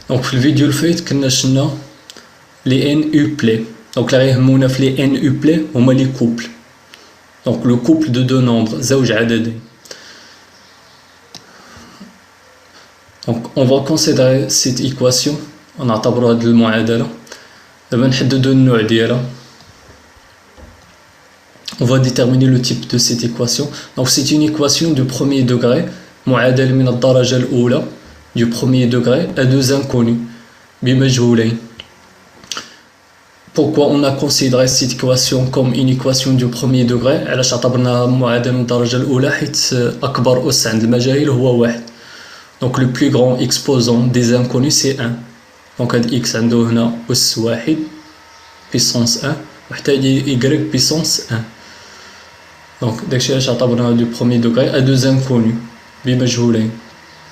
دونك في الفيديو الفايت كنا شفنا لي ان يو بلي. دونك اللي غيهمونا في لي ان يو بلي هما لي كوبل. دونك لو كوبل دو نومبر زوج عددين. دونك اون فا كونسيدري سيت ايكواسيون، نعتبرو هاد المعادلة. دابا نحددو النوع ديالها. On va déterminer le type de cette équation. Donc c'est une équation du premier degré, معادلة من الدرجة الأولى du premier degré à deux inconnus بمجهولين. Pourquoi on a considéré cette équation comme une équation du premier degré؟ علاش اعتبرناها معادلة من الدرجة الأولى؟ حيت أكبر أس عند المجاهيل هو واحد. Donc le plus grand exposant des inconnus c'est 1. Donc هاد x عنده هنا أس واحد puissance 1 وحتى y puissance 1. Donc داكشي علاش اعتبرناها du premier degré à deux inconnus بمجهولين.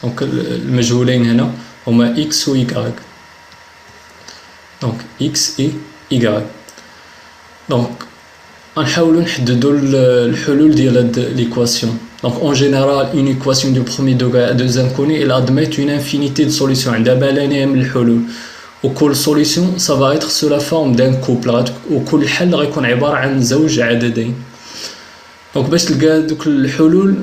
Donc المجهولين هنا هما x و y. Donc x et y. Donc غنحاولو نحددو الحلول ديال هاد l'équation. Donc en général une équation du premier degré à deux inconnus elle admet une infinité de solutions. عندها ما لا نهاية من الحلول. وكل solution ça va être sous la forme d'un couple. وكل حل غيكون عبارة عن زوج عددين. دونك باش تلقى دوك الحلول،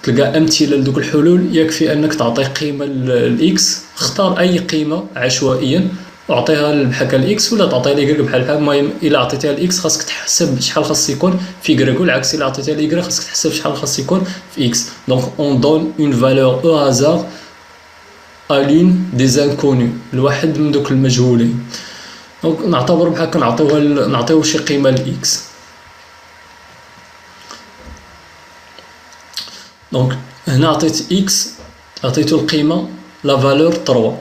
تلقى امثله لدوك الحلول، يكفي انك تعطي قيمه للاكس، اختار اي قيمه عشوائيا واعطيها بحال الاكس ولا تعطيها لي بحال المهم الا عطيتيها الاكس خاصك تحسب شحال خاص يكون في y، والعكس الا عطيتيها لي خاصك تحسب شحال خاص يكون في اكس. دونك اون دون اون فالور او هازار ا لون دي زانكوني، لواحد من دوك المجهولين. دونك نعتبر بحال نعطيوه شي قيمه لاكس. دونك هنا عطيت اكس، عطيتو القيمه لا فالور 3.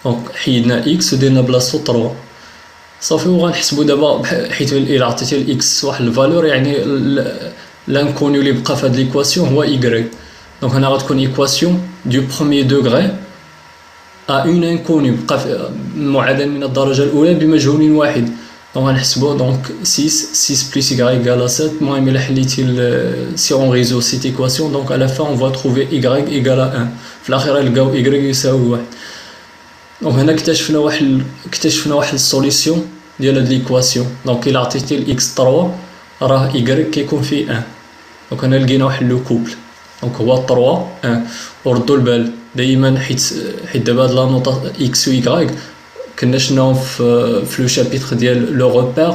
دونك حيدنا اكس وديرنا بلاصتو 3 صافي. وغنحسبو دابا حيت الا عطيتي الاكس واحد الفالور يعني لانكونيو اللي بقى في هاد ليكواسيون هو y. دونك هنا غتكون ايكواسيون دو بروميير دوغري ا اون انكونيو، بقى معادله من الدرجه الاولى بمجهول واحد. دونك غنحسبو دونك 6 plus y égale à 7. المهم الا حليتي si on résout cette équation donc à la fin on va trouver y égale à 1. في الاخير غنلقاو y يساوي 1. دونك هنا اكتشفنا واحد السوليسيون ديال هاد ليكواسيون. دونك الا عطيتي الاكس 3 راه y كيكون فيه 1. دونك هنا لقينا واحد لو كوبل. دونك هو 3 1. وردوا البال دائما حيت دابا هاد لا نوطا اكس و y كنا شناهم في لو شابيتر ديال لو روبير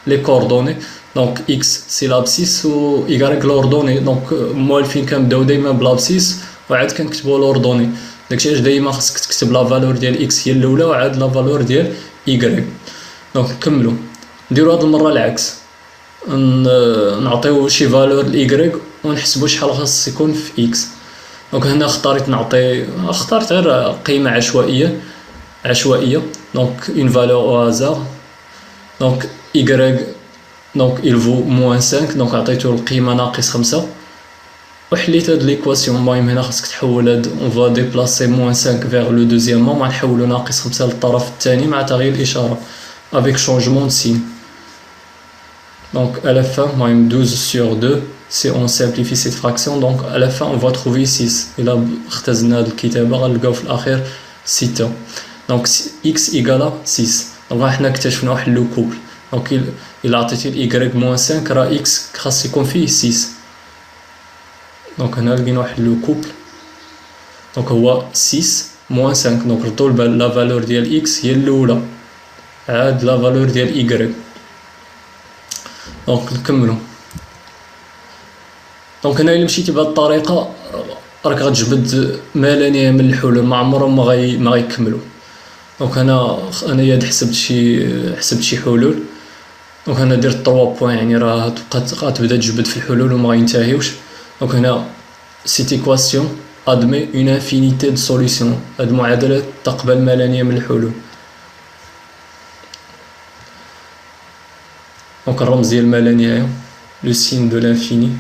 لي كوردوني. دونك اكس سي لابسيس و y لوردوني. دونك موالفين كنبداو دائما بلابسيس وعاد كنكتبوا لوردوني. داكشي علاش دائما خاصك تكتب لا فالور ديال اكس هي الاولى وعاد لا فالور ديال y. دونك نكملوا نديروا هاد المره العكس، نعطيو شي فالور ل y ونحسبوا شحال خاص يكون في x. دونك هنا اخترت غير قيمه عشوائيه. دونك une valeur au hasard. دونك y دونك il vaut -5. دونك عطيتو القيمه ناقص 5 وحليت هاد ليكواسيون. المهم هنا خاصك تحول هاد on va déplacer -5 vers le deuxièmement، غنحولو ناقص 5 للطرف الثاني مع تغيير الاشاره avec changement de signe. Donc à la fin المهم 12 sur 2 si on simplifie cette fraction. Donc à la fin on va trouver 6. الا اختزلنا هاد الكتابه غنلقاو في الاخير 6. دونك x égale 6. دونك حنا اكتشفنا واحد لو كوبل. دونك الا عطيتي ل y -5 راه x خاص يكون فيه 6. دونك هنا لقينا واحد لو كوبل. دونك هو 6 -5. دونك ردوا البال لا فالور ديال x هي الاولى عاد لا فالور ديال y. دونك نكملوا. دونك هنا الا مشيتي بهاد الطريقه راك غتجبد ما لا نهايه من الحلول، ما عمرهم ما غيكملوا. دونك انا حسبت شي حلول. دونك هنا درت 3 بوين يعني راه غتبدا تجبد في الحلول وما غينتهيوش. دونك هنا سيت ايكواسيون ادمي اون انفينيتي دو سوليسيون. هاد المعادله تقبل ما لا نهايه من الحلول. دونك الرمز ديال ما لا نهايه لو سين دو لانفيني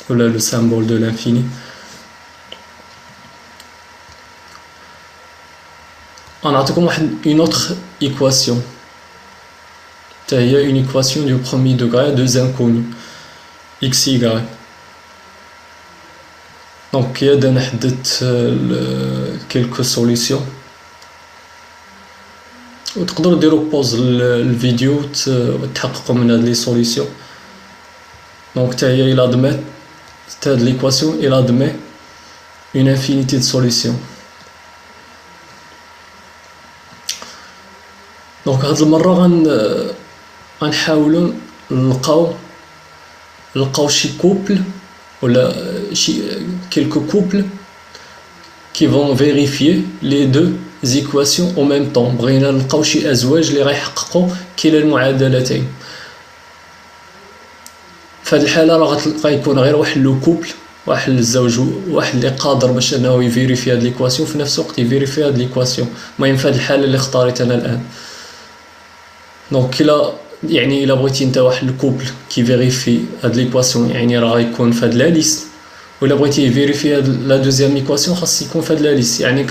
ولا لو سامبول دو لانفيني. غنعطيكم واحد اون اوتر ايكواسيون حتى هي اون ايكواسيون دو بروميير دوغري دو انكوني x y. دونك يا انا حددت كيلكو سوليسيون، وتقدروا ديروا بوز الفيديو وتحققوا من هاد لي سوليسيون. دونك حتى هي الى ادميت هاد ليكواسيون الى ادمي اون انفينيتي دو سوليسيون. دونك هاد المره غنحاولوا نلقاو شي كوبل ولا شي quelques couples qui vont vérifier les deux équations en même temps. بغينا نلقاو شي ازواج اللي غيحققوا كلا المعادلتين. في هذه الحاله راه غيكون غير واحد لو كوبل، واحد الزوج، واحد اللي قادر باش انه يفيريفي هاد ليكواسيون في نفس الوقت يفيريفي هاد ليكواسيون. المهم في هذه الحاله اللي اختاريت انا الان، دونك الا بغيتي انت واحد الكوبل كي فيريفي هاد ليكواسيون يعني راه غيكون في هاد لا ليست، ولا بغيتي فيريفي هاد لا دوزيام ايكواسيون خاص يكون في هاد لا ليست. يعني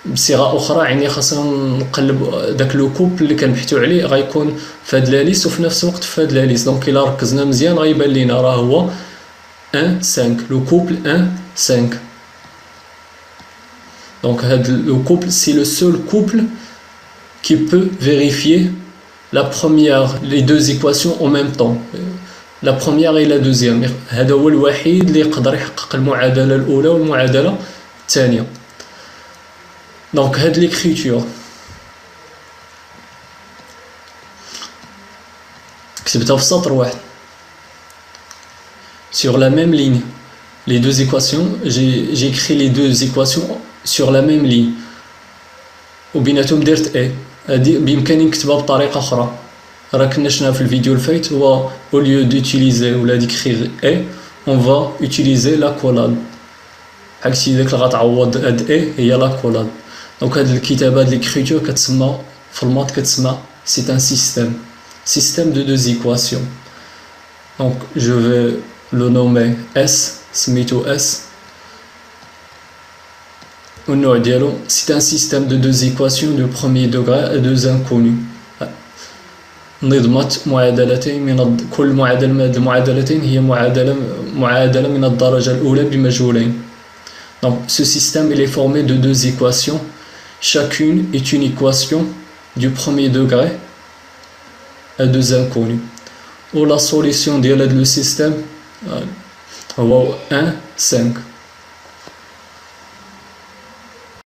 بصيغه اخرى يعني خاصنا نقلب داك لو كوبل اللي كنبحثوا عليه غيكون في هاد لا ليست وفي نفس الوقت في هاد لا ليست. دونك الا ركزنا مزيان غيبان لينا راه هو 1 5 لو كوبل 1 5. دونك هاد لو كوبل سي لو سول كوبل qui peut vérifier la première, les deux équations en même temps, la première et la deuxième. هذا هو الوحيد اللي يقدر يحقق المعادلة الأولى والمعادلة الثانية. دونك هاد ليكريتور كتبتها في سطر واحد. Sur la même ligne, les deux équations, j'ai écrit les deux équations sur la même ligne. وبيناتهم درت اي. هادي بإمكاني نكتبها بطريقة أخرى، راه كنا شفنا في الفيديو الفايت هو au lieu d'utiliser ولا d'écrire اي on va utiliser la collade. عكسي داك اللي غتعوض هاد اي هي لا كولاد. دونك هاد الكتابة هاد ليكريتور كتسمى في المات كتسمى c'est un système de deux équations. Donc je vais le nommer S, سميتو S. والنوع ديالو c'est un système de deux équations de premier degré à deux inconnus. نظمت معادلتين من كل معادلة من هاد المعادلتين هي معادلة من الدرجة الأولى بمجهولين. Donc ce système il est formé de deux équations, chacune est une équation du premier degré à deux inconnus. Ou la solution ديال هاد le système هو 1 5.